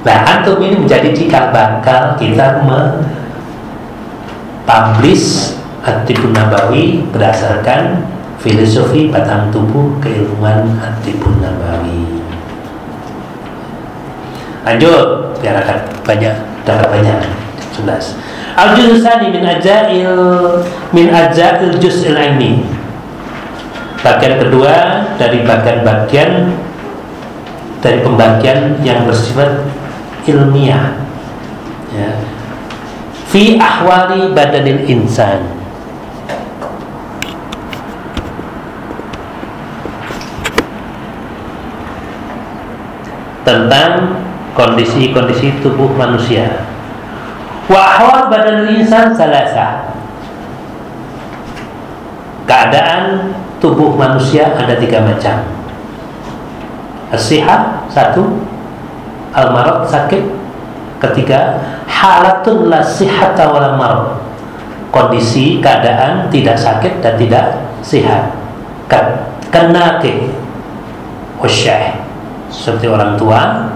Nah, antum ini menjadi cikal bakal kita publish At-Tibbun Nabawi berdasarkan filosofi batang tubuh keilmuan At-Tibbun Nabawi. Lanjut, biar akan banyak, dapat banyak. 11. Al-juz' tsani min ajza'il juz'il ilmi. Bagian kedua dari bagian-bagian dari pembagian yang bersifat ilmiah, ya. Fi ahwali badanil insan, tentang kondisi-kondisi tubuh manusia. Wa ahwal badanil insan salasa. Keadaan tubuh manusia ada 3 macam. As-sihat 1, al-marad sakit. Ketiga, halatun la sihhata wala marad. Kondisi keadaan tidak sakit dan tidak sehat. Kanake wasyah. Seperti orang tua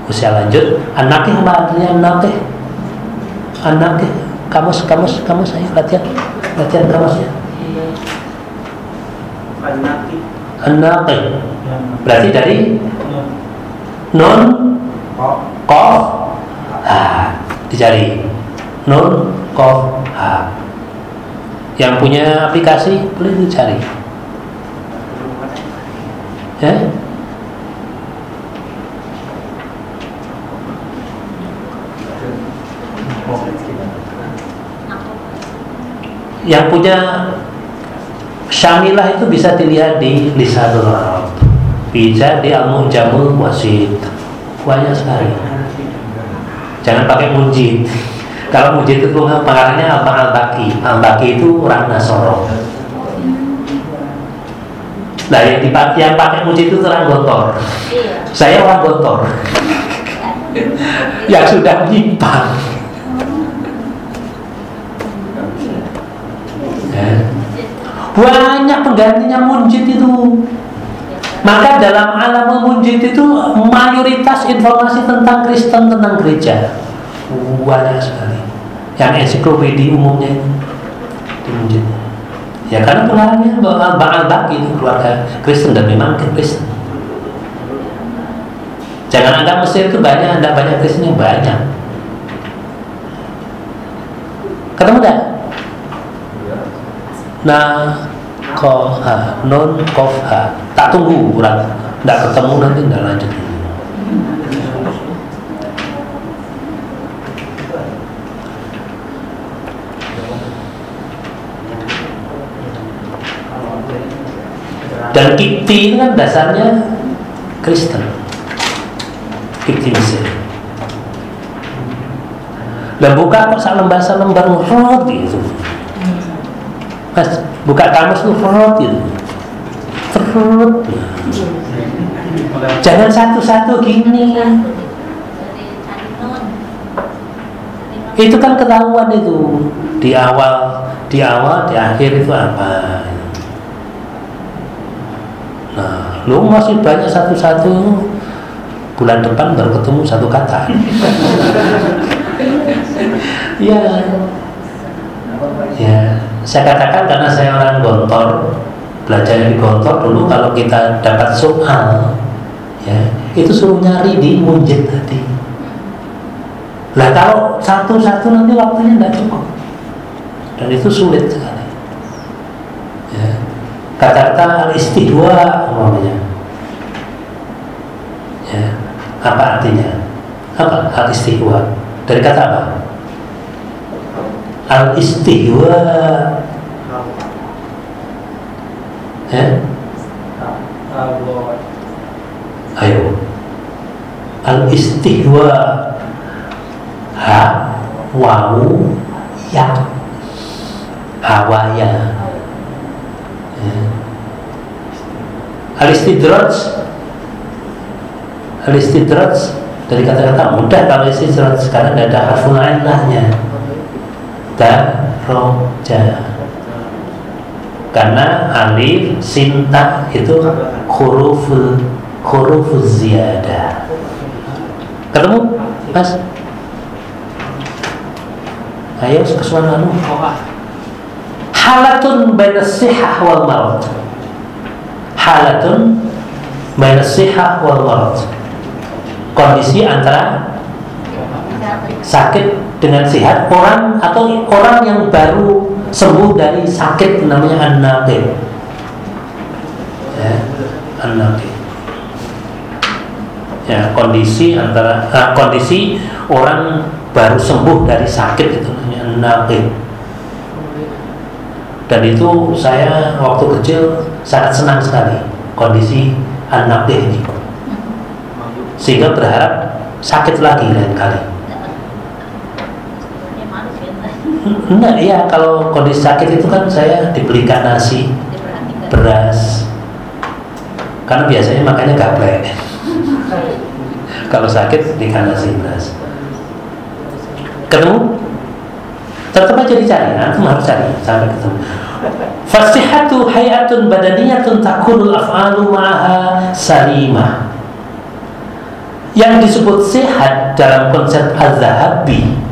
usia lanjut. Anake apa artinya anake? Anake. Kamus ayo latihan kamusnya. Anake. Berarti dari nun qaf ha, dicari nun qaf ha. Yang punya aplikasi boleh dicari, ya. Yang punya Syamilah itu bisa dilihat di Lisanul Arab, bisa di Al-Mu'jamul Wasit, banyak sekali. Jangan pakai Munjid. Kalau Munjid itu pengarangnya Al-Baqi. Al-Baqi itu orang Nasoro. Nah, yang pakai Munjid itu orang Gontor. Saya orang Gontor yang sudah menyimpang. Banyak penggantinya Munjid itu. Maka dalam alam Munjid itu mayoritas informasi tentang Kristen, tentang gereja banyak sekali. Yang ensiklopedi umumnya di Munjid. Ya karena pengarangnya Al-Baqi itu keluarga Kristen dan memang Kristen. Jangan anggap Mesir itu banyak Kristen yang banyak. Ketemu tak? Nah, ko ha, non kof ha. Tak tunggu urat, tidak ketemu nanti tidak lanjut. Dan Kipti itu kan dasarnya Kristen, Kipti Mesir. Dan buka kok lembar ngurut gitu. Mas, buka kamus tuh ferot gitu. Ferot. Jangan satu-satu gini. Itu kan ketahuan itu. Di awal, di akhir itu apa? Nah, lu masih banyak satu-satu. Bulan depan baru ketemu satu kata. Ya. Ya. Saya katakan karena saya orang Gontor, belajar di Gontor dulu, kalau kita dapat soal, ya itu suruh nyari di Munjid tadi. Lah kalau satu-satu nanti waktunya tidak cukup, dan itu sulit sekali. Ya. Kata-kata al-istihwa namanya. Ya. Apa artinya? Apa al-istihwa? Dari kata apa? Al-istihwa. Ayo. Al-istihwa. Ha, wawu, ya. Hawaya. Al-istidraj. Al-istidraj dari kata-kata mudah. Kalau istidraj sekarang tidak ada harful illahnya. Daroja, karena alif sinta itu huruf ziyadah. Ketemu? Mas? Ayo kesuan anu. Halatun baina sihah wal marad. Halatun baina sihah wal marad. Kondisi antara sakit dengan sehat, orang atau orang yang baru sembuh dari sakit, namanya an-naqih. Ya, an-naqih. Ya, kondisi antara kondisi orang baru sembuh dari sakit itu namanya an-naqih. Dan itu saya waktu kecil sangat senang sekali kondisi an-naqih ini, sehingga berharap sakit lagi lain kali. Enggak, ya kalau kondisi sakit itu kan saya dibelikan nasi, beras, karena biasanya makannya gaplek. Kalau sakit dikasih nasi, beras. Ketemu? Tetap aja dicari, antum harus cari sampai ketemu. Fasihatu hayatun badaniyatun takunul af'alu ma'aha salimah. Yang disebut sehat dalam konsep Az-Zahabi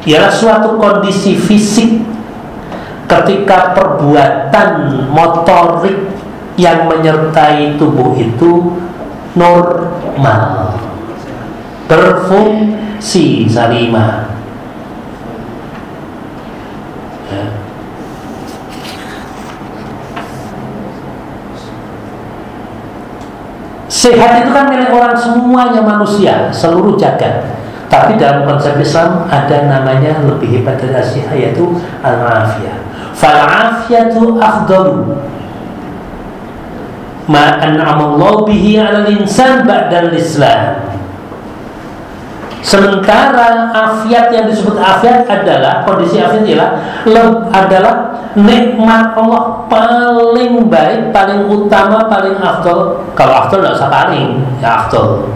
ialah suatu kondisi fisik ketika perbuatan motorik yang menyertai tubuh itu normal, berfungsi salimah. Ya. Sehat itu kan milik orang semuanya, manusia, seluruh jagat. Tapi dalam konsep Islam ada namanya lebih hebat dari as-sihah, yaitu al-afiyah. Fal-afiyatu afdalu ma an'amallahu bihi 'alal insan ba'dal Islam. Sementara afiat yang disebut afiat adalah kondisi afiat adalah nikmat Allah paling baik, paling utama, paling afdal. Kalau afdal tidak usah paling, ya afdal.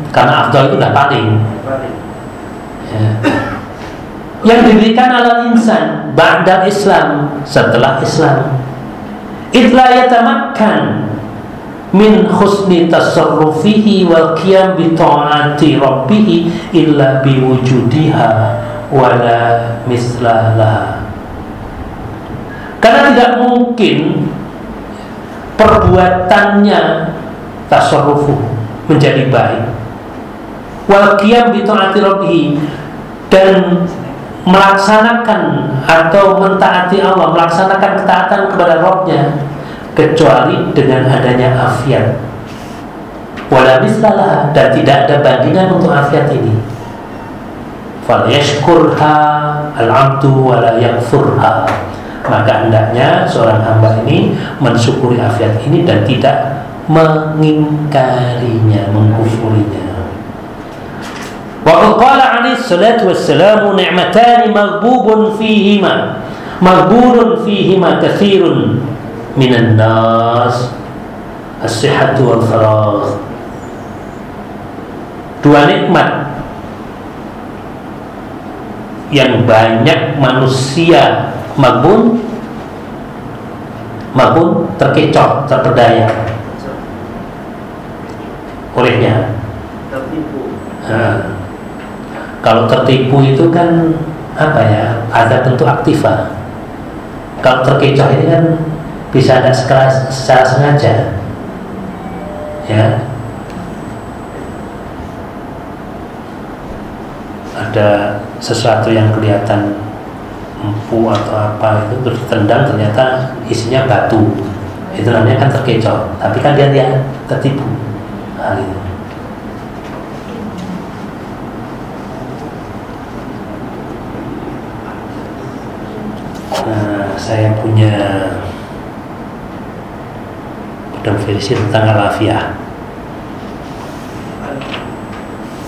Karena afdal itu sudah paling. Ya. Yang diberikan ala insan ba'dal Islam, setelah Islam. Itla yatamakkan min husni tasarrufihi wal qiyam bi ta'ati rabbih illa bi wujudiha wala mislalah. Karena tidak mungkin perbuatannya tasarrufu menjadi baik, wal qiyam bi ta'ati rabbih, dan melaksanakan atau mentaati Allah, melaksanakan ketaatan kepada Rabb-nya, kecuali dengan adanya afiat. Wala mislalah, dan tidak ada bandingan untuk afiat ini. Fal yashkurha al-'abdu wala yakfurha. Maka hendaknya seorang hamba ini mensyukuri afiat ini dan tidak mengingkarinya, mengkufurinya. Wa qala 'alaihi salatu wassalamu ni'matani maghbubun fihima katsirun minan nas, as-sihhatu wal faragh. Dua nikmat yang banyak manusia maghbun terkecoh, terpedaya olehnya. Kalau tertipu itu kan apa ya, ada bentuk aktiva. Kalau terkecoh ini kan bisa ada secara sengaja, ya. Ada sesuatu yang kelihatan empu atau apa itu terus ditendang, ternyata isinya batu, itu namanya kan terkecoh. Tapi kan dia tertipu. Nah, gitu. Nah, saya punya versi tentang al-afiyah.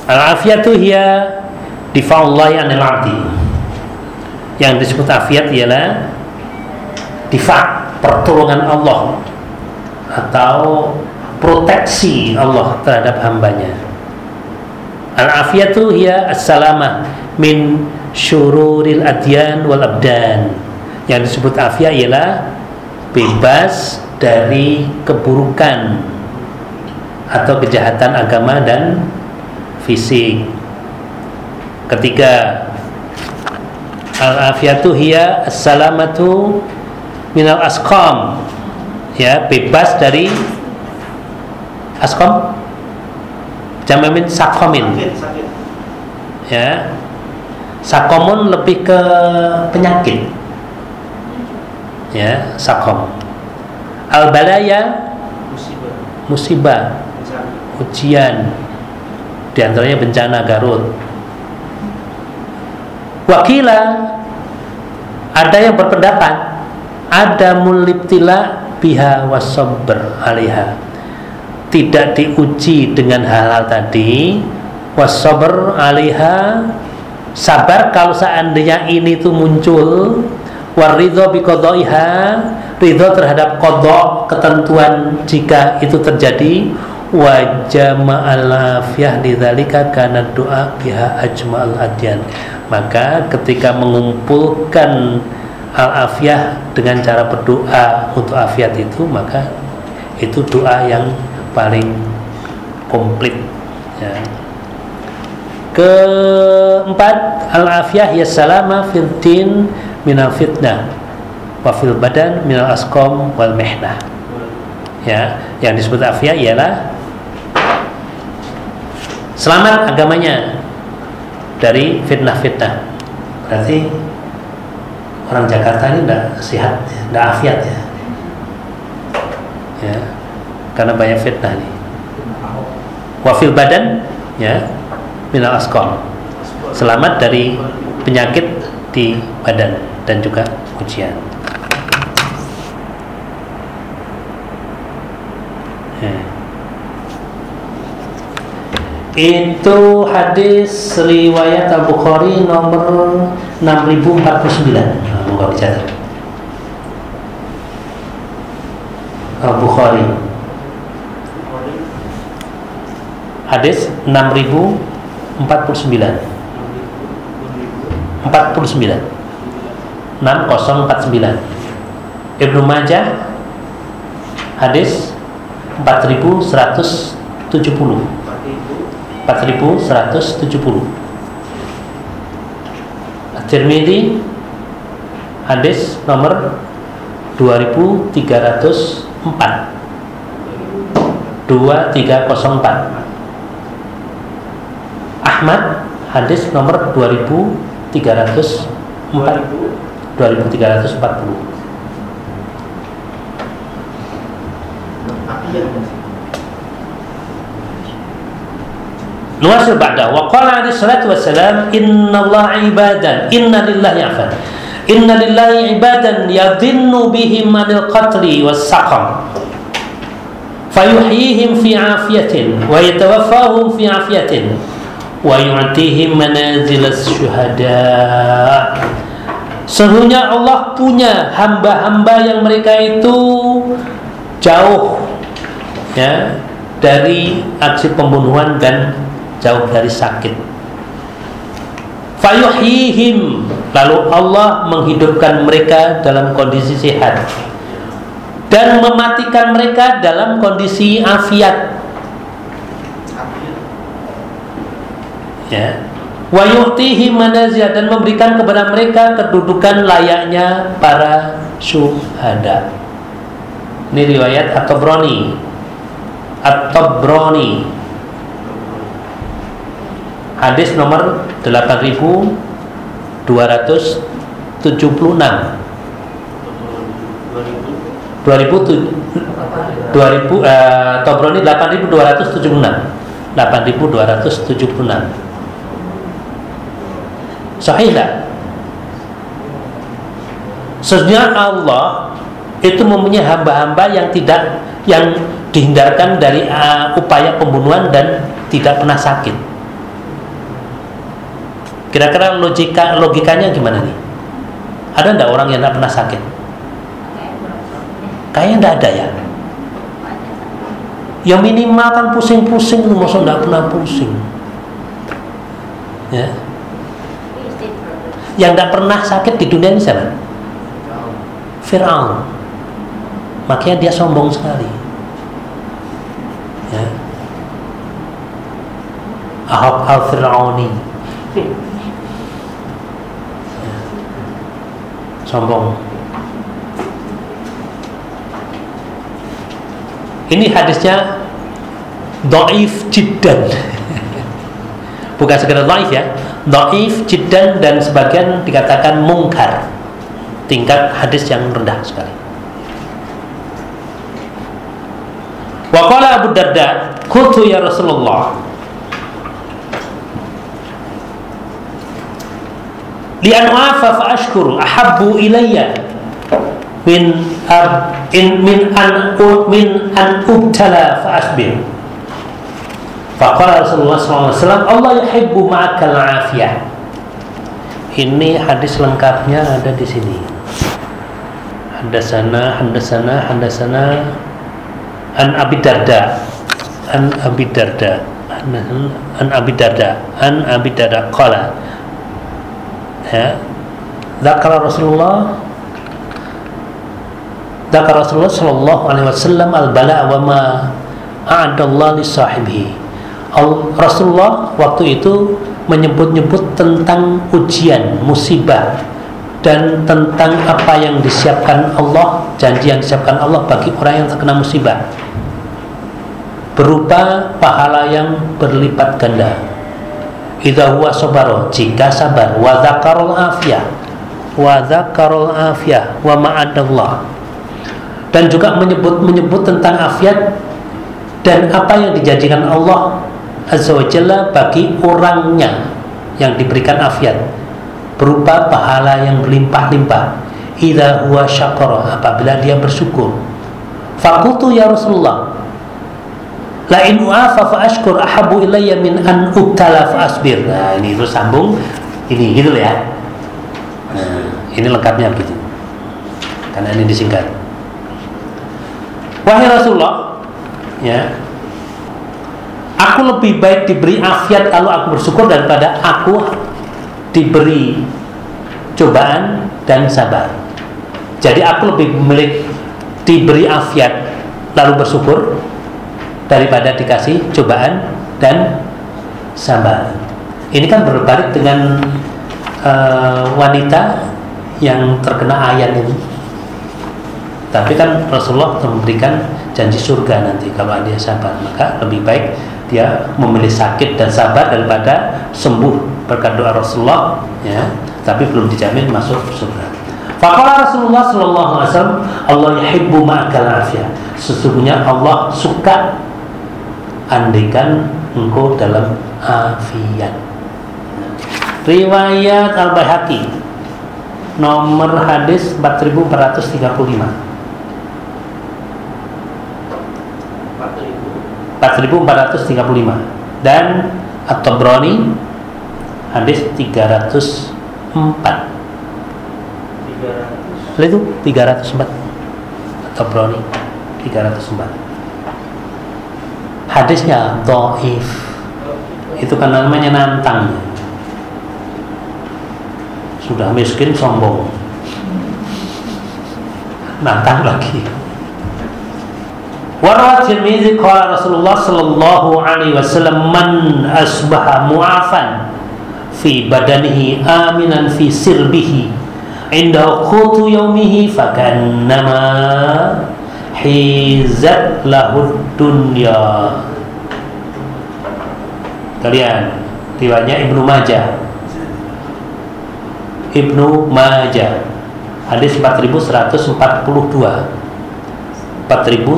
Al-afiyah itu hiya difa'ullahi anil 'abdi. Yang disebut afiat ialah difa', pertolongan Allah atau proteksi Allah terhadap hambanya. Al-afiyatu hiya as-salamah min syururil adyan wal abdan. Yang disebut afiat ialah bebas dari keburukan atau kejahatan agama dan fisik. Ketiga, al-afiyatu hiya as-salamatu minal asqam, ya, bebas dari asqam, jamamin sakomin, ya. Sakomun lebih ke penyakit, ya, sakom. Al-balaya musibah, ujian, diantaranya bencana Garut. Wakila, ada yang berpendapat ada mulibtila biha wasobber alaiha, tidak diuji dengan hal-hal tadi, wasobber alaiha, sabar kalau seandainya ini tuh muncul, waridho biqadaiha, ridho terhadap qadha, ketentuan jika itu terjadi, wa jama'al afiyah lidzalika kana doa biha ajma'al adyan. Maka ketika mengumpulkan al-afiyah dengan cara berdoa untuk afiat itu, maka itu doa yang paling komplit, ya. Keempat, al-afiyah ya salama fil din minal fitnah wa fil badan minal asqam wal mihnah. Ya, yang disebut afiyah ialah selamat agamanya dari fitnah-fitnah. Berarti orang Jakarta ini tidak sehat, tidak afiat, ya. Ya, karena banyak fitnah nih. Wa fil badan, ya, minal asqam, selamat dari penyakit di badan dan juga ujian. Itu hadis riwayat Al-Bukhari nomor 6049. Moga dicatat. Al-Bukhari hadis 6049 6049. Ibnu Majah hadis 4170. At-Tirmidzi hadis nomor 2304. Ahmad hadis nomor 2340. Nuwasil ba'da wa qala alaihi salatu wassalam innallaha ibadan inna lillahi ibadan yadhinnu bihim anil qatli was saqam fayuhyihim fi afiyatin wa yatawaffahum fi afiyatin wa yu'tihim manazilas syuhada. Sesungguhnya Allah punya hamba-hamba yang mereka itu jauh, ya, dari aksi pembunuhan dan jauh dari sakit. Fayuhyihim, lalu Allah menghidupkan mereka dalam kondisi sehat dan mematikan mereka dalam kondisi afiat, ya. Wa yu'tihim manazil, dan memberikan kepada mereka kedudukan layaknya para syuhada. Ini riwayat At-Tabrani. Hadis nomor 8276. 2000 Tabrani 8276. Sahih tak? Sesungguhnya Allah itu mempunyai hamba-hamba yang dihindarkan dari upaya pembunuhan dan tidak pernah sakit. Kira-kira logikanya gimana nih? Ada enggak orang yang tidak pernah sakit? Kayaknya enggak ada, ya. Ya minimal kan pusing-pusing, masa enggak pernah pusing, ya. Yang enggak pernah sakit di dunia ini siapa? Fir'aun. Makanya dia sombong sekali, ya. Ahok al-Fir'auni. sombong. Ini hadisnya dhaif jiddan. Bukan sekedar dhaif ya, dhaif jiddan, dan sebagian dikatakan mungkar, tingkat hadis yang rendah sekali. Wa qala Abu Darda, qultu ya Rasulullah, li an u'afa fa ashkuru ahabbu ilayya min an ubtala fa asbir. Faqala Rasulullah SAW, Allah yuhibbu ma'akal afiyah. Ini hadis lengkapnya ada di sini. Hadasana an Abi Darda, an Abi Darda qala, ya, dzakara Rasulullah sallallahu alaihi wasallam al-bala wa ma a'adallahu li sahibihi. Rasulullah waktu itu menyebut-nyebut tentang ujian, musibah, dan tentang apa yang disiapkan Allah, janji yang disiapkan Allah bagi orang yang terkena musibah, berupa pahala yang berlipat ganda. Idza huwa sabara, jika sabar, wa dzakarul afiyah wa ma'adallah, dan juga menyebut tentang afiat dan apa yang dijanjikan Allah Azza wa Jalla bagi orangnya yang diberikan afiat, berupa pahala yang berlimpah-limpah. Idza huwa syakara, apabila dia bersyukur. Faqultu ya Rasulullah, la in u'afa fa ashkur ahabbu ilayya min an ubtala fa asbir. Nah, ini terus sambung ini gitu ya. Nah, ini lengkapnya begitu. Karena ini disingkat. Wahai Rasulullah, ya, aku lebih baik diberi afiat lalu aku bersyukur daripada aku diberi cobaan dan sabar. Jadi aku lebih memilih diberi afiat lalu bersyukur daripada dikasih cobaan dan sabar. Ini kan berbalik dengan wanita yang terkena ayat ini. Tapi kan Rasulullah memberikan janji surga nanti kalau dia sabar, maka lebih baik dia memilih sakit dan sabar daripada sembuh berkat doa Rasulullah, ya, tapi belum dijamin masuk surga. Faqala Rasulullah sallallahu alaihi wasallam, Allah yuhibbu ma'akal afiyah. Sesungguhnya Allah suka andaikan engkau dalam afiat. Riwayat Al-Baihaqi nomor hadis 4435. 4435 dan At-Tabrani hadis 304. Itu 304. At-Tabrani 304. Hadisnya dhaif. Itu kan namanya nantang. Sudah miskin sombong, nantang lagi. Warawat Tirmidzi qala Rasulullah sallallahu alaihi wasallam, man asbaha mu'afan fi badanihi aminan fi sirbihi inda qutu yaumihi fakannama hizat lahud dunya. Kalian riwayatnya Ibnu Majah hadis 4142. 142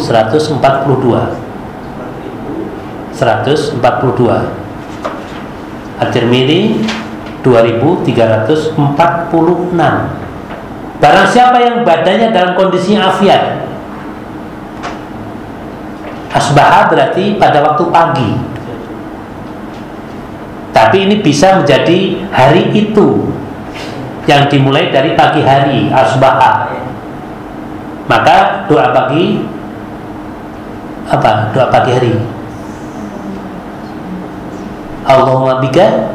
At-Tirmidzi 2346. Barang siapa yang badannya dalam kondisi afiat, asbaha berarti pada waktu pagi, tapi ini bisa menjadi hari itu yang dimulai dari pagi hari, asbaha. Maka doa pagi apa? Doa pagi hari, Allahumma bika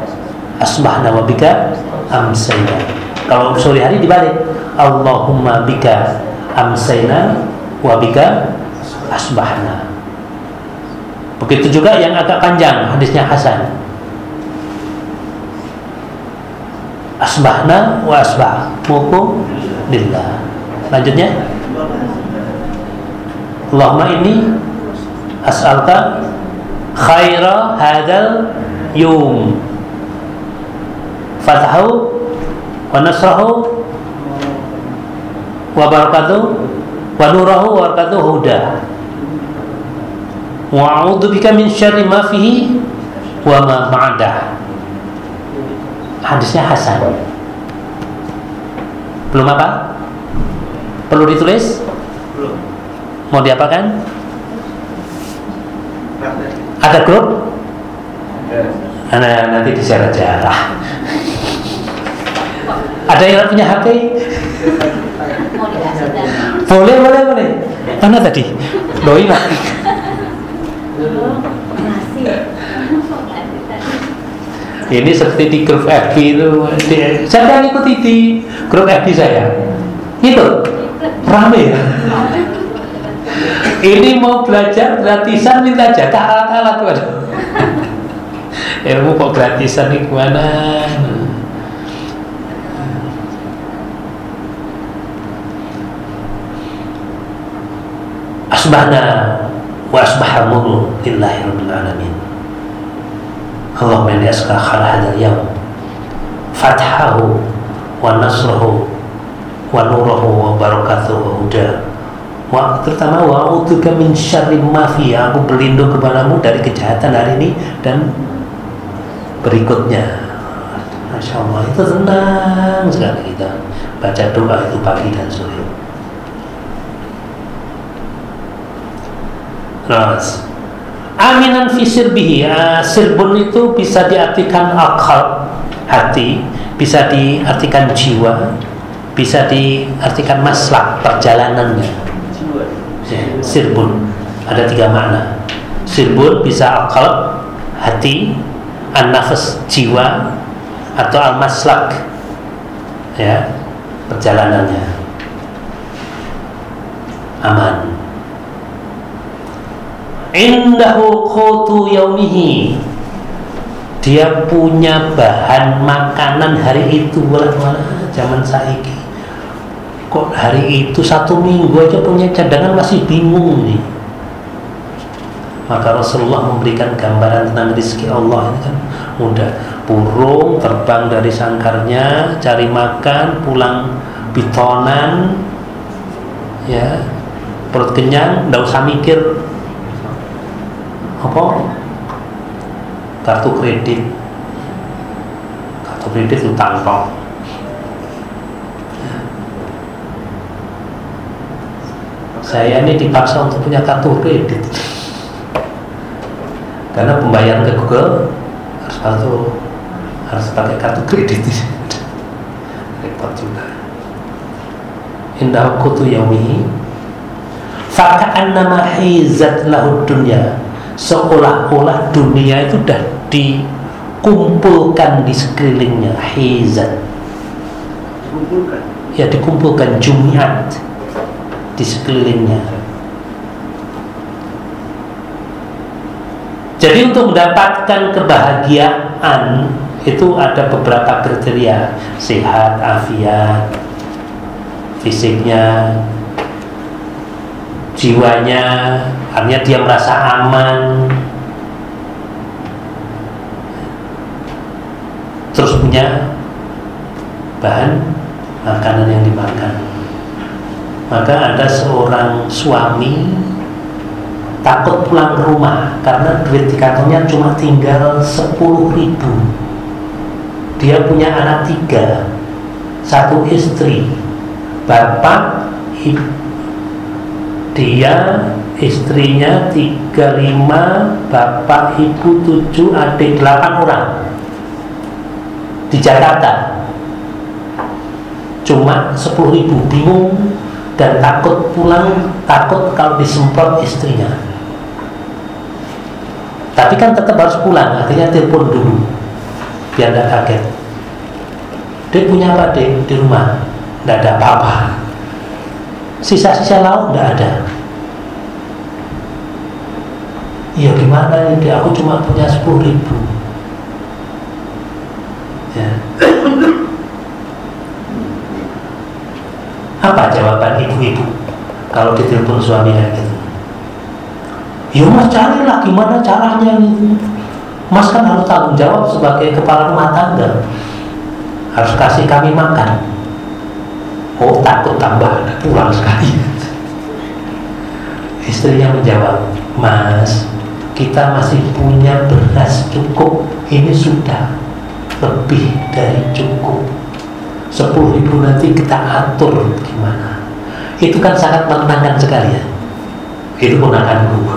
asbahna wa bika amsayna. Kalau sore hari dibalik, Allahumma bika amsayna wa bika asbahna. Begitu juga yang agak panjang, hadisnya Hasan. Asbahna wa asbahmukum lillah. Lanjutnya, Allahumma inni as'alka khaira hadal yum, fatahu wa nasrahu wa barakatuh wa nurahu wa barakatuh huda, wa a'udzu bika min syarri ma fihi wa ma ba'dah. Hadisnya hasan. Belum apa? Perlu ditulis? Belum. Mau diapakan? Ada grup? Nah, nanti di-share aja lah. Ada yang punya HP? Boleh. Mana tadi? Doi lah. Ini seperti di grup FB itu. Saya ikuti di grup FB saya. Itu rame ya. Ini mau belajar gratisan, minta jaga alat-alat. Waduh. Ilmu kok gratisan nih gimana? Asbahna wa asbahamul lillahi rabbil alamin. Allahumma inni as'aluka khaira hadzal yawm, fathahu wa nasrahu wa nurahu wa barakatuhu wa huda, wa terutama wa a'udzubika min syarri ma fi, aku berlindung kepadamu dari kejahatan hari ini dan berikutnya. Masya Allah, itu senang sekali kita baca doa itu pagi dan sore. Terus aminan fi sirbihi, sirbun itu bisa diartikan akal, hati, bisa diartikan jiwa, bisa diartikan maslak, perjalanannya. Sirbun ada 3 makna. Sirbun bisa akal, hati, an-nafs, jiwa, atau al-maslak, ya, perjalanannya aman. Indahu qutu yaumihi, dia punya bahan makanan hari itu. Wala zaman saiki kok hari itu 1 minggu aja punya cadangan masih bingung nih. Maka Rasulullah memberikan gambaran tentang rezeki Allah ini kan mudah. Burung terbang dari sangkarnya cari makan, pulang bitonan, ya, perut kenyang, nggak usah mikir apa kartu kredit itu tangkong. Saya ini dipaksa untuk punya kartu kredit karena pembayaran ke Google harus pakai kartu kredit. Repot juga. Indah qutu yaumihi faka'annama hizat lahu dunya, seolah-olah dunia itu sudah dikumpulkan di sekelilingnya. Hizat, ya, dikumpulkan, jumiat, di sekelilingnya. Jadi untuk mendapatkan kebahagiaan itu ada beberapa kriteria: sehat, afiat, fisiknya, jiwanya, artinya dia merasa aman, terus punya bahan makanan yang dimakan. Maka ada seorang suami takut pulang ke rumah karena duit di kantongnya cuma tinggal 10.000. Dia punya anak 3, 1 istri, bapak, dia, istrinya 35, bapak, ibu 7, adik 8 orang di Jakarta. Cuma 10.000, bingung dan takut pulang, takut kalau disemprot istrinya. Tapi kan tetap harus pulang, akhirnya telepon dulu biar tidak kaget. Dek, punya apa dek di rumah? Tidak ada apa-apa. Sisa-sisa lauk tidak ada. Iya, gimana ini? Aku cuma punya 10.000. Ya. ibu-ibu kalau ditelepon suaminya gitu. Ya mas, carilah gimana caranya gitu. Mas kan harus tanggung jawab sebagai kepala rumah tangga, harus kasih kami makan. Oh, takut tambah pulang sekali. Istrinya menjawab, mas, kita masih punya beras cukup, ini sudah lebih dari cukup. 10.000 nanti kita atur gimana. Itu kan sangat menenangkan sekali ya. Itu ponakanku.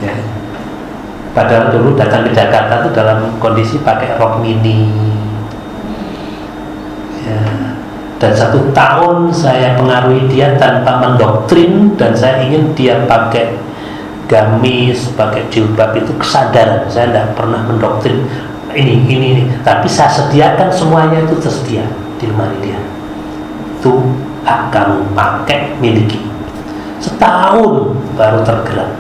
Ya. Padahal dulu datang ke Jakarta itu dalam kondisi pakai rok mini. Ya. Dan 1 tahun saya pengaruhi dia tanpa mendoktrin, dan saya ingin dia pakai gamis, pakai jilbab, itu kesadaran. Saya tidak pernah mendoktrin ini. Tapi saya sediakan semuanya, itu tersedia di lemari dia. Itu hak kamu, pakai, miliki. Setahun baru tergerak,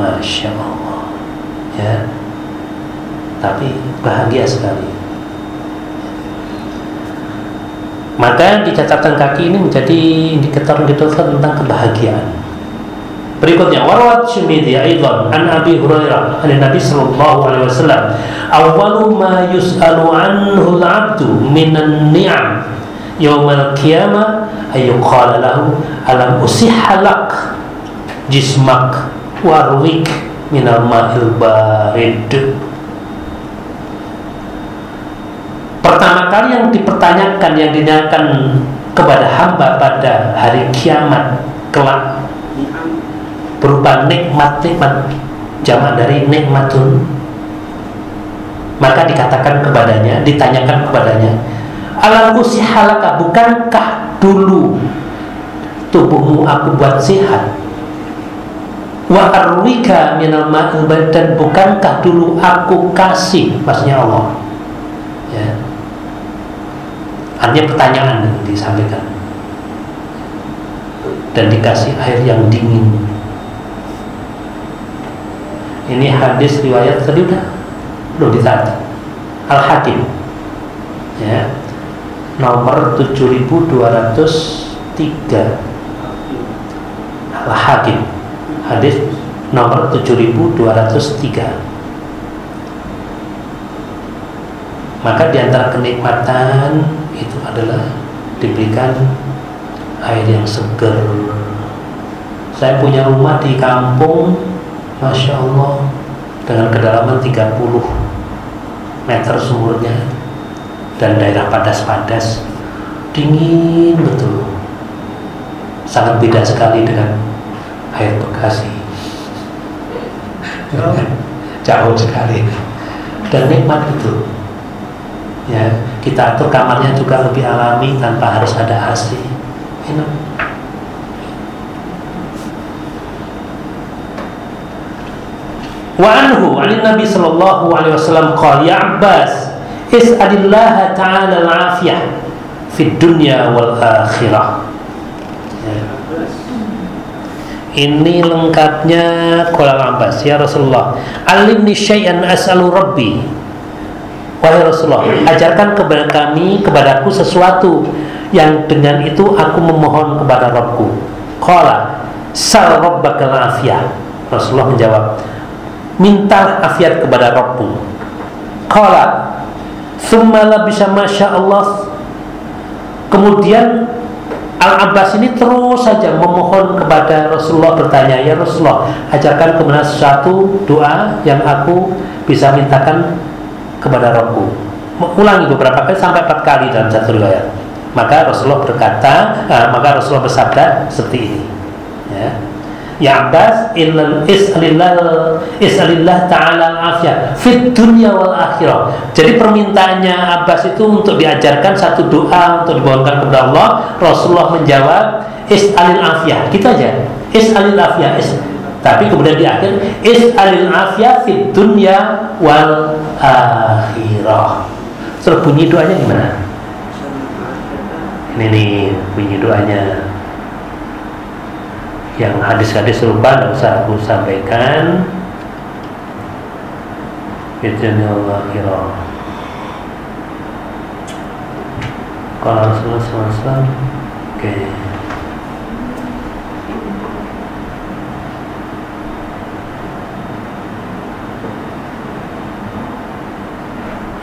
Masya Allah ya. Tapi bahagia sekali. Maka di catatan kaki ini menjadi indikator tentang kebahagiaan. Berikutnya, warawat Syumidi aidan an Abi Hurairah an Nabi sallallahu alaihi wasallam, awwalu ma yus'alu anhu al-'abdu minan ni'am yaumal qiyamah ayyuqala lahu alam usihha lak jismak warwik minal ma'il barid. Pertama kali yang dipertanyakan, yang ditanyakan kepada hamba pada hari kiamat kelak berupa nikmat-nikmat, jamak dari nikmatun, maka dikatakan kepadanya, ditanyakan kepadanya, alam usihha laka, bukankah dulu tubuhmu aku buat sehat? Wa arwika minal ma'il barid, dan bukankah dulu aku kasih, maksudnya Allah ya. Artinya pertanyaan yang disampaikan, dan dikasih air yang dingin. Ini hadis riwayat tadi udah belum ditaati, Al-Hakim ya, nomor 7203. Al-Hakim, hadis nomor 7203. Maka diantara kenikmatan itu adalah diberikan air yang segar. Saya punya rumah di kampung, Masya Allah, dengan kedalaman 30 meter sumurnya, dan daerah padas-padas, dingin betul. Sangat beda sekali dengan air Bekasi. Jauh sekali. Dan nikmat itu ya, kita atur kamarnya juga lebih alami tanpa harus ada AC. Enak. Wa anhu 'an Nabi sallallahu alaihi wasallam qala, ya Abbas, is'alillah ta'ala al-'afiyah fid dunya wal akhirah. Ya. Ini lengkapnya qala Abbas, ya Rasulullah, alimni syai'an as'alu rabbi. Wahai Rasulullah, ajarkan kepada kami, kepadaku sesuatu yang dengan itu aku memohon kepada Rabbku. Qala sal rabbaka al-'afiyah. Rasulullah menjawab, minta afiat kepada Rabbmu. Qala thumma labisa masya Allah. Kemudian Al-Abbas ini terus saja memohon kepada Rasulullah, bertanya, ya Rasulullah, ajarkan kepada sesuatu doa yang aku bisa mintakan kepada Rabbku. Ulangi beberapa kali sampai 4 kali dalam satu riwayat. Maka Rasulullah berkata, maka Rasulullah bersabda seperti ini ya. Ya Abbas, is'alillah ta'ala al-afiyah fid dunya wal akhirah. Jadi permintaannya Abbas itu untuk diajarkan satu doa untuk dibawakan kepada Allah. Rasulullah menjawab, is'alil afiyah, gitu aja, is'alil afiyah. Tapi kemudian di akhir, is'alil afiyah fid dunya wal akhirah. Terus bunyi doanya gimana? Ini nih bunyi doanya, yang hadis-hadis serupa tidak usah aku sampaikan. Bismillahirrahmanirrahim. Kalau Rasulullah SAW Oke.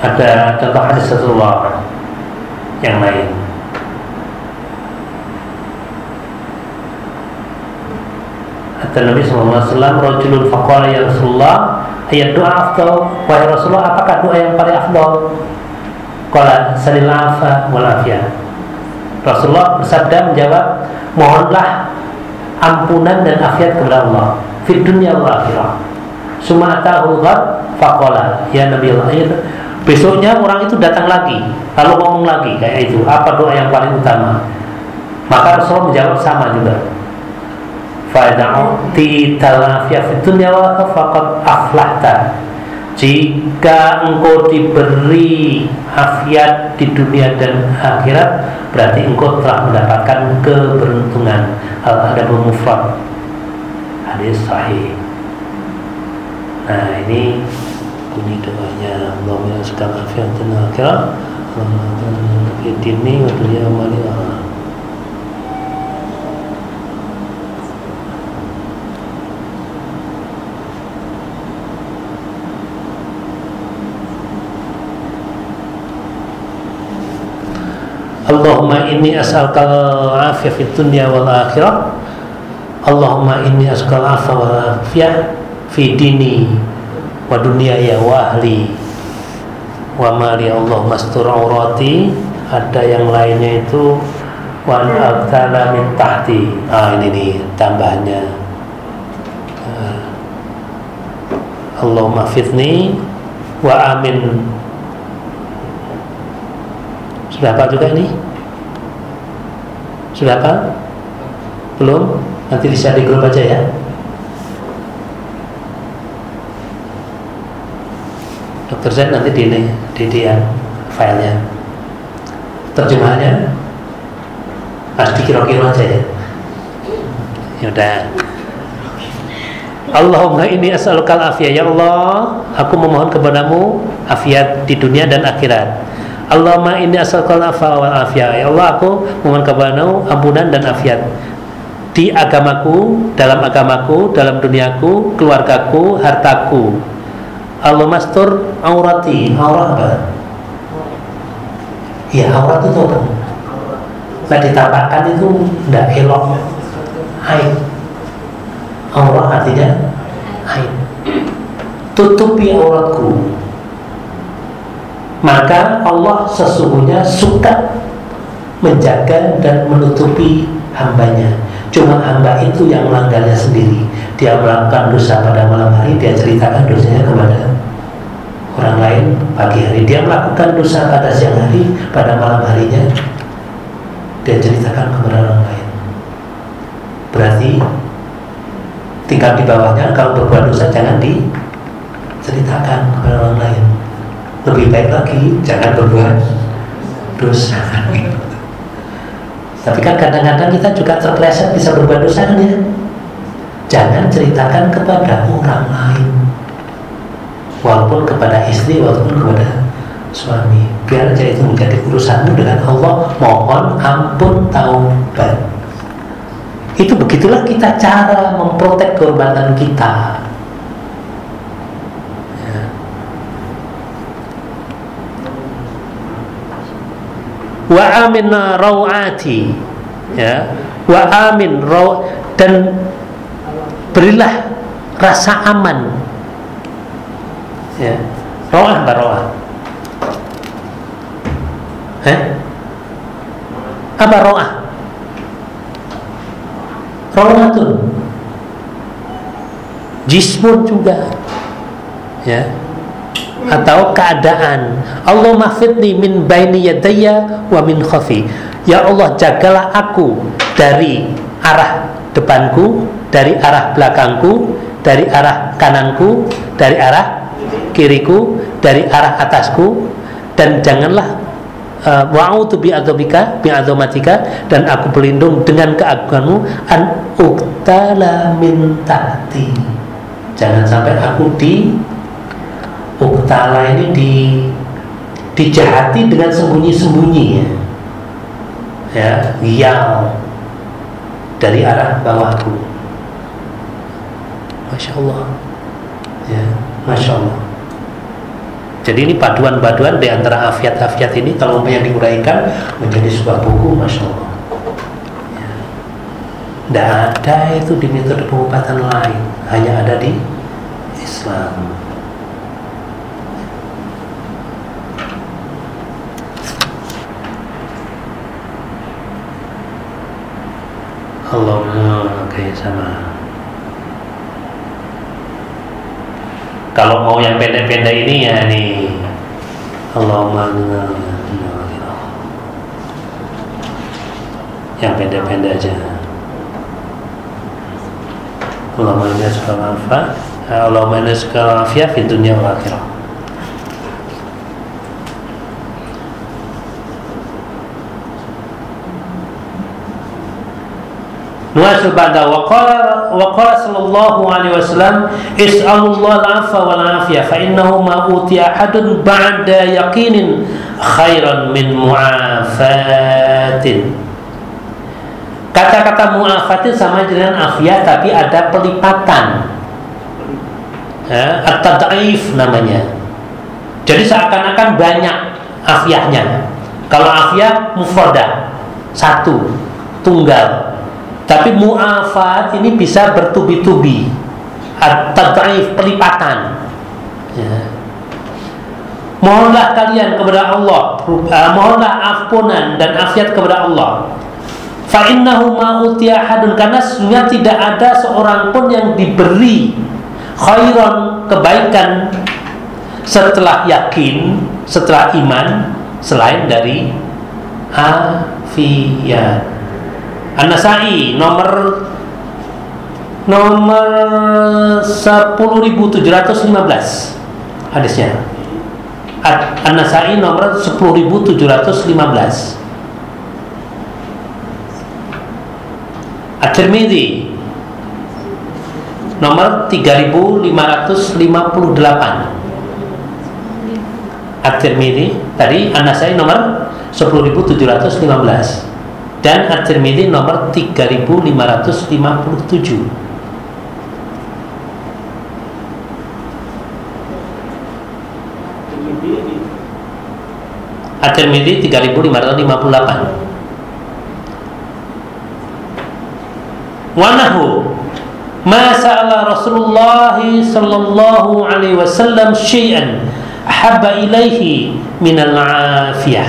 Ada contoh hadis Rasulullah yang lain. Kata Nabi SAW, rajulun faqala ya Rasulullah, ayat doa afdal, wahai Rasulullah, apakah doa yang paling afdal? Qala salil afa wal afiyah. Rasulullah bersabda menjawab, mohonlah ampunan dan afiat kepada Allah fid dunya wal akhirah. Summa atahu ghad faqala ya Nabi Allah. Besoknya orang itu datang lagi, lalu ngomong lagi kayak itu, apa doa yang paling utama? Maka Rasulullah menjawab sama juga. Fa'da'uti talafiyah fid dunya wa faqad aflahta. Jika engkau diberi afiat di dunia dan akhirat, berarti engkau telah mendapatkan keberuntungan. Al-Adabul Mufrad, hadis sahih. Nah, ini bunyi doanya. Allahumma sekalian afiat dan akhirat, Allahumma fitni wa dunya wa maliyah. Allahumma inni as'aluka al-afiyah fid dunya wal akhirah. Allahumma inni as'aluka al-afwa wal afiyah fi dini wa dunyaya wa ahli wa mali. Allahumma astur aurati. Ada yang lainnya itu wa aqtala min tahti. Ini nih tambahannya. Allahumma fitni wa amin. Sudah apa juga ini? Sudah apa? Belum? Nanti bisa di grup aja ya. Dr. Zain nanti di dia filenya. Terjemahannya harus dikira-kira aja ya. Yaudah. Allahumma inni as'aluka al-afiyah. Ya Allah, aku memohon kepadamu afiat di dunia dan akhirat. Allahumma inni as'aluka al-afwa wal afiyah. Ya Allah, aku memohon kepadamu ampunan dan afiat di agamaku, dalam duniaku, keluargaku, hartaku. Allahumma astur aurati. Aurat apa? Ya, aurat itu apa? Nah, ditampakkan itu tidak elok. Aib. Aurat artinya aib. Tutupi auratku. Maka Allah sesungguhnya suka menjaga dan menutupi hambanya. Cuma hamba itu yang melanggarnya sendiri. Dia melakukan dosa pada malam hari, dia ceritakan dosanya kepada orang lain pagi hari. Dia melakukan dosa pada siang hari, pada malam harinya dia ceritakan kepada orang lain. Berarti tinggal di bawahnya, kalau berbuat dosa jangan diceritakan kepada orang lain. Lebih baik lagi jangan berbuat dosa. Tapi kan kadang-kadang kita juga terpleset bisa berbuat dosa kan ya. Jangan ceritakan kepada orang lain, walaupun kepada istri, walaupun kepada suami. Biar aja itu menjadi urusanmu dengan Allah. Mohon ampun taubat. Itu begitulah kita cara memprotek kehormatan kita. Wa amin rawati, ya, wa amin raw, dan berilah rasa aman, ya. Rawah barawah, apa rawah? Rawatun jismun juga, ya, atau keadaan. Allahumma fitni min baini yadayya wa min khafi. Ya Allah, jagalah aku dari arah depanku, dari arah belakangku, dari arah kananku, dari arah kiriku, dari arah atasku, dan janganlah wa'udzu bi'adzabika bi'adzamatika, dan aku berlindung dengan keagunganmu, an uqtala min tahti. Jangan sampai aku uktala ini dijahati dengan sembunyi-sembunyi, ya. ya, Gial dari arah bawahku. Masya Allah, ya, Masya Allah. Jadi ini paduan-paduan di antara afiat-afiat ini kalau yang diuraikan menjadi sebuah buku, Masya Allah. Tidak ada itu di metode pengobatan lain, hanya ada di Islam. Allahumma kayak sama. Kalau mau yang pendek-pendek ini ya nih, Allahumma yang pendek-pendek aja. Allahumma inna nas'aluka Allahumma inna nas'aluka al-afiyah fid dunya wal akhirah. Nuwasul ba'da wa qala sallallahu alaihi wasallam is'alullah al-'afwa wal 'afiyah fa innahu ma utiya ahadun ba'da yaqinin khairan min mu'afatin. Kata-kata mu'afatin sama dengan afiyah tapi ada pelipatan, ya, at-tad'if namanya. Jadi seakan-akan banyak afiyahnya. Kalau afiyah mufradah, satu, tunggal. Tapi mu'afat ini bisa bertubi-tubi, at-tad'if, pelipatan, ya. Mohonlah kalian kepada Allah, mohonlah ampunan dan afiat kepada Allah. Fa innahu ma utiya ahadun, karena sesungguhnya tidak ada seorang pun yang diberi khairan, kebaikan setelah yakin, setelah iman, selain dari afiyat. An-Nasa'i nomor 10.715 hadisnya. An-Nasa'i nomor 10.715. At-Tirmidzi nomor 3.558. At-Tirmidzi tadi, An-Nasa'i nomor 10.715 dan At-Tirmidzi nomor 3.557. At-Tirmidzi 3.558. Wa nahu ma sa'ala Rasulullah sallallahu alaihi wasallam syai'an ahabba ilaihi minal afiyah.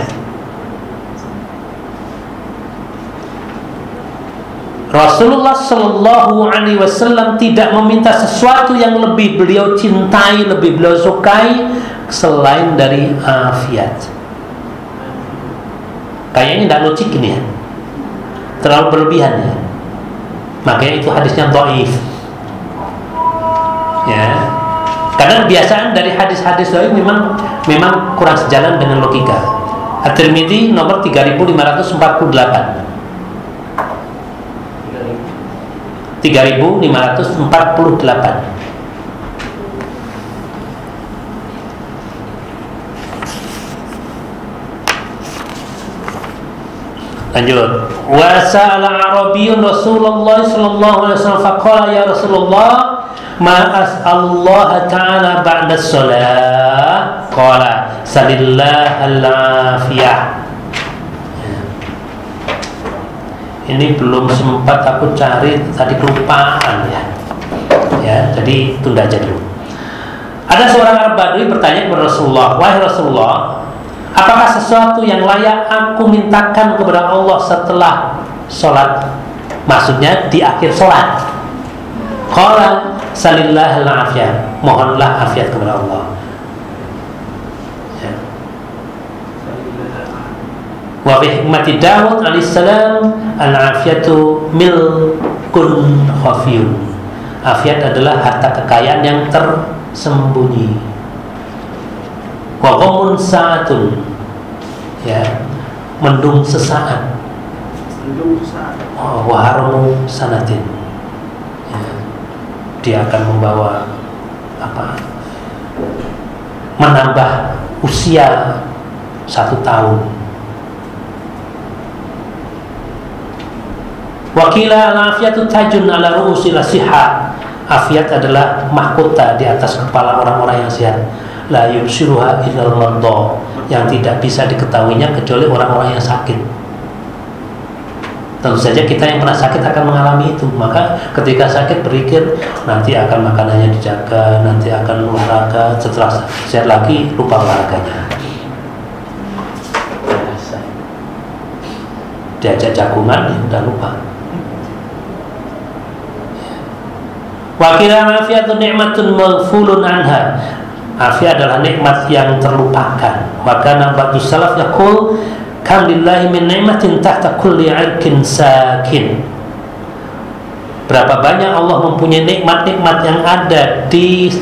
Rasulullah sallallahu alaihi wasallam tidak meminta sesuatu yang lebih beliau cintai, lebih beliau sukai selain dari afiat. Kayaknya tidak logik ini ya, terlalu berlebihan ya. Makanya itu hadisnya dhaif, ya. Karena kebiasaan dari hadis-hadis dhaif memang kurang sejalan dengan logika. At-Tirmidzi nomor 3.548. 3.548. Lanjut. Wa sa'ala Arabiyyun Rasulullah sallallahu alaihi wasallam faqala ya Rasulullah ma as'alullah ta'ala ba'da shalah qala salillahal afiyah. Ini belum sempat aku cari, tadi kelupaan ya. Ya, jadi tunda aja dulu. Ada seorang Arab Badui bertanya kepada Rasulullah, wahai Rasulullah, apakah sesuatu yang layak aku mintakan kepada Allah setelah sholat? Maksudnya di akhir sholat. Qala salillahal afiyah, mohonlah afiat kepada Allah. Wa fi hikmati Daud alaihissalam al-afiyatu milkun khafiyun. Afiat adalah harta kekayaan yang tersembunyi. Wa ghamun sa'atun, ya, mendung sesaat. Wa haramu sanatin, ya, dia akan membawa apa? Menambah usia 1 tahun. Wakila al-afiyatu tajun ala ru'usil siha. Afiat adalah mahkota di atas kepala orang-orang yang sehat. La yubshiruha illal marda, yang tidak bisa diketahuinya kecuali orang-orang yang sakit. Tentu saja kita yang pernah sakit akan mengalami itu. Maka ketika sakit berpikir nanti akan makanannya dijaga, nanti akan olahraga. Setelah sehat lagi lupa olahraganya. Diajak jagungan ya udah lupa. Wa qila afiyatun ni'matun maghfulun anha. Afiat adalah nikmat yang terlupakan. Maka nabatus salaf yaqul kam lillahi min ni'matin tahta kulli 'irkin sakin. Berapa banyak Allah mempunyai nikmat-nikmat yang ada di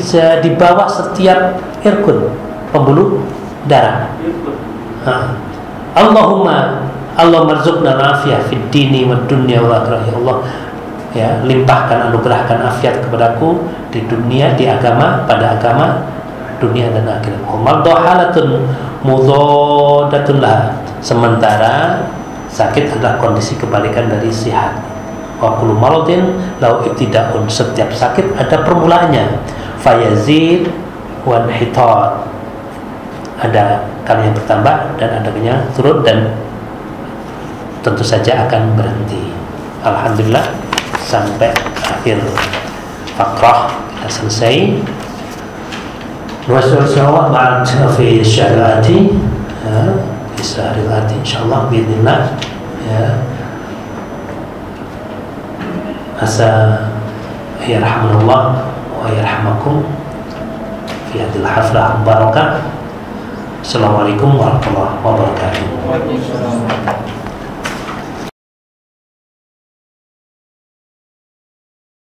bawah setiap irkun, pembuluh darah. Allahumma Allah marzuqna al-afiyah fid dini wad dunya wal akhirah. Ya Allah, ya, limpahkan, anugerahkan afiat kepadaku di dunia, di agama, pada agama, dunia dan akhirat. Mardo halatun mudhadatun lah. Sementara sakit adalah kondisi kebalikan dari sehat. Wa kullu maradin lau ibtidaun. Setiap sakit ada permulaannya. Fayazid wa inhitat. Ada kalanya bertambah dan ada kalanya turun dan tentu saja akan berhenti. Alhamdulillah sampai akhir fakrah kita selesai. Wassalamualaikum warahmatullahi wabarakatuh. Fi syahril ati insyaallah biidznillah. Ya. Asa yarhamunallah wa yarhamakum fi hadhihi al-haflah barakah. Assalamualaikum warahmatullahi wabarakatuh.